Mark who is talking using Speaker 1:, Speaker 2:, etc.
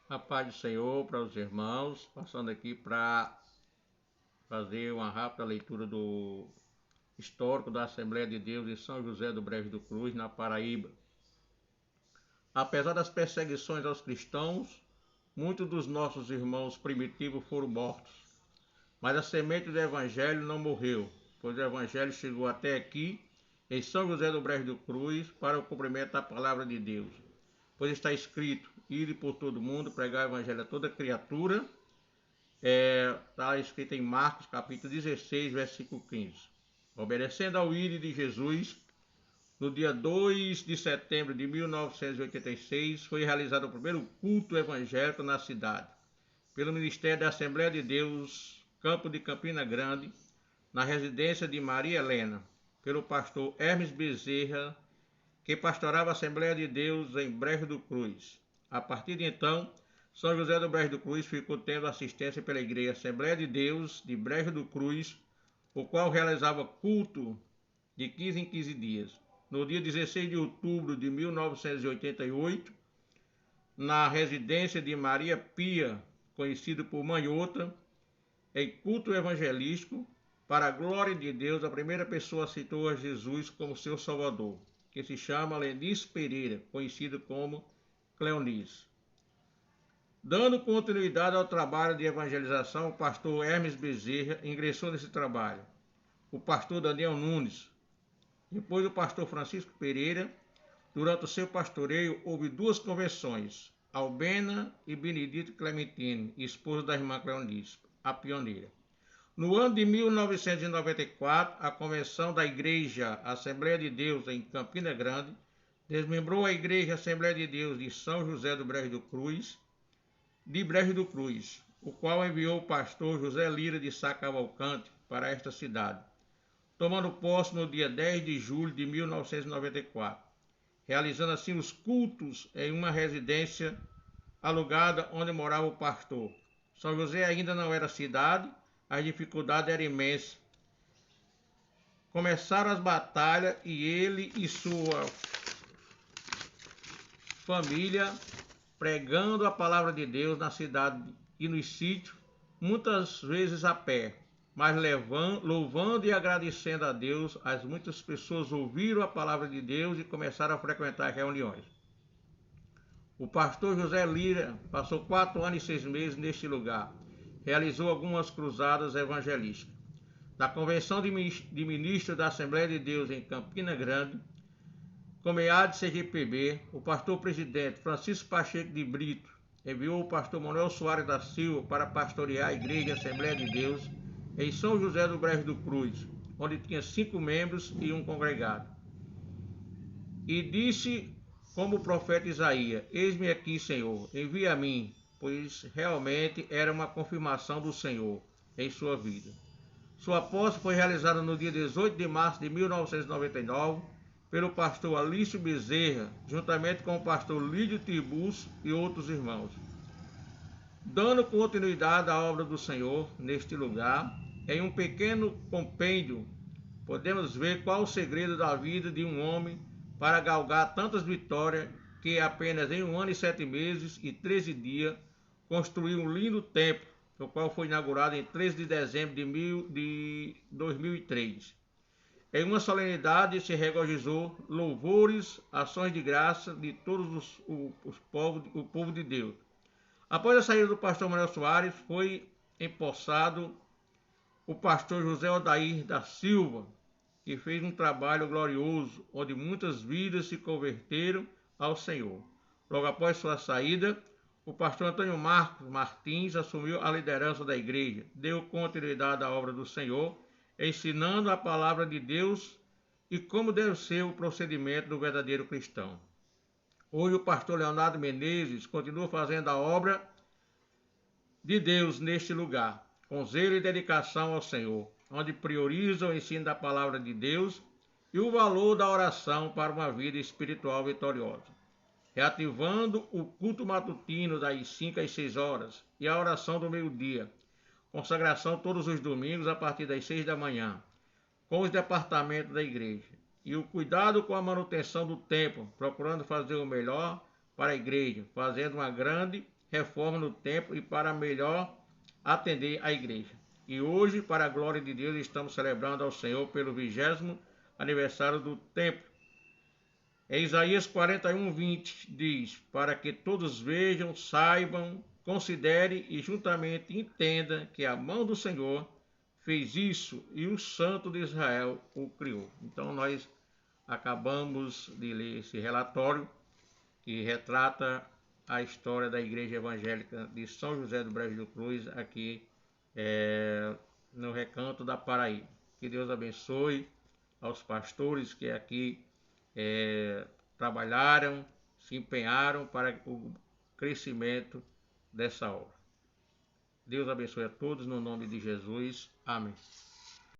Speaker 1: A paz do Senhor para os irmãos, passando aqui para fazer uma rápida leitura do histórico da Assembleia de Deus de São José do Brejo do Cruz, na Paraíba. Apesar das perseguições aos cristãos, muitos dos nossos irmãos primitivos foram mortos. Mas a semente do Evangelho não morreu, pois o Evangelho chegou até aqui, em São José do Brejo do Cruz, para o cumprimento da palavra de Deus. Pois está escrito: ide por todo mundo, pregar o Evangelho a toda criatura. Está escrito em Marcos capítulo 16, versículo 15. Obedecendo ao ide de Jesus, no dia 2 de setembro de 1986, foi realizado o primeiro culto evangélico na cidade, pelo Ministério da Assembleia de Deus, Campo de Campina Grande, na residência de Maria Helena, pelo pastor Hermes Bezerra, que pastorava a Assembleia de Deus em Brejo do Cruz. A partir de então, São José do Brejo do Cruz ficou tendo assistência pela Igreja Assembleia de Deus de Brejo do Cruz, o qual realizava culto de 15 em 15 dias. No dia 16 de outubro de 1988, na residência de Maria Pia, conhecido por Mãe Outra, em culto evangelístico, para a glória de Deus, a primeira pessoa aceitou a Jesus como seu Salvador, que se chama Lenice Pereira, conhecido como Cleonice. Dando continuidade ao trabalho de evangelização, o pastor Hermes Bezerra ingressou nesse trabalho. O pastor Daniel Nunes. Depois o pastor Francisco Pereira. Durante o seu pastoreio, houve duas conversões, Albena e Benedito Clementine, esposa da irmã Cleonice, a pioneira. No ano de 1994, a convenção da Igreja Assembleia de Deus em Campina Grande desmembrou a Igreja Assembleia de Deus de São José do Brejo do Cruz, o qual enviou o pastor José Lira de Sá Cavalcante para esta cidade, tomando posse no dia 10 de julho de 1994, realizando assim os cultos em uma residência alugada onde morava o pastor. São José ainda não era cidade, as dificuldades eram imensas. Começaram as batalhas e ele e sua família pregando a palavra de Deus na cidade e nos sítios, muitas vezes a pé, mas louvando e agradecendo a Deus. As muitas pessoas ouviram a palavra de Deus e começaram a frequentar reuniões. O pastor José Lira passou 4 anos e 6 meses neste lugar. Realizou algumas cruzadas evangelísticas. Na convenção de ministros da Assembleia de Deus em Campina Grande, Comeade CGPB, o pastor presidente Francisco Pacheco de Brito enviou o pastor Manuel Soares da Silva para pastorear a Igreja Assembleia de Deus em São José do Brejo do Cruz, onde tinha 5 membros e um congregado. E disse como o profeta Isaías: eis-me aqui, Senhor, envia a mim, pois realmente era uma confirmação do Senhor em sua vida. Sua posse foi realizada no dia 18 de março de 1999 pelo pastor Alício Bezerra, juntamente com o pastor Lídio Tibus e outros irmãos. Dando continuidade à obra do Senhor neste lugar, em um pequeno compêndio, podemos ver qual o segredo da vida de um homem para galgar tantas vitórias que apenas em 1 ano e 7 meses e 13 dias construiu um lindo templo, o qual foi inaugurado em 13 de dezembro de 2003. Em uma solenidade se regozijou louvores, ações de graça de todos o povo de Deus. Após a saída do pastor Manuel Soares, foi empossado o pastor José Odair da Silva, que fez um trabalho glorioso, onde muitas vidas se converteram ao Senhor. Logo após sua saída, o pastor Antônio Marcos Martins assumiu a liderança da igreja, deu continuidade à obra do Senhor, ensinando a palavra de Deus e como deve ser o procedimento do verdadeiro cristão. Hoje o pastor Leonardo Menezes continua fazendo a obra de Deus neste lugar, com zelo e dedicação ao Senhor, onde prioriza o ensino da palavra de Deus e o valor da oração para uma vida espiritual vitoriosa, reativando o culto matutino das 5 às 6 horas e a oração do meio-dia, consagração todos os domingos a partir das 6 da manhã, com os departamentos da igreja, e o cuidado com a manutenção do templo, procurando fazer o melhor para a igreja, fazendo uma grande reforma no templo e para melhor atender a igreja. E hoje, para a glória de Deus, estamos celebrando ao Senhor pelo 20º aniversário do templo. Em Isaías 41:20 diz: para que todos vejam, saibam, considerem e juntamente entendam que a mão do Senhor fez isso e o Santo de Israel o criou. Então nós acabamos de ler esse relatório que retrata a história da Igreja Evangélica de São José do Brejo do Cruz, aqui no Recanto da Paraíba. Que Deus abençoe aos pastores que aqui trabalharam, se empenharam para o crescimento dessa obra. Deus abençoe a todos no nome de Jesus. Amém.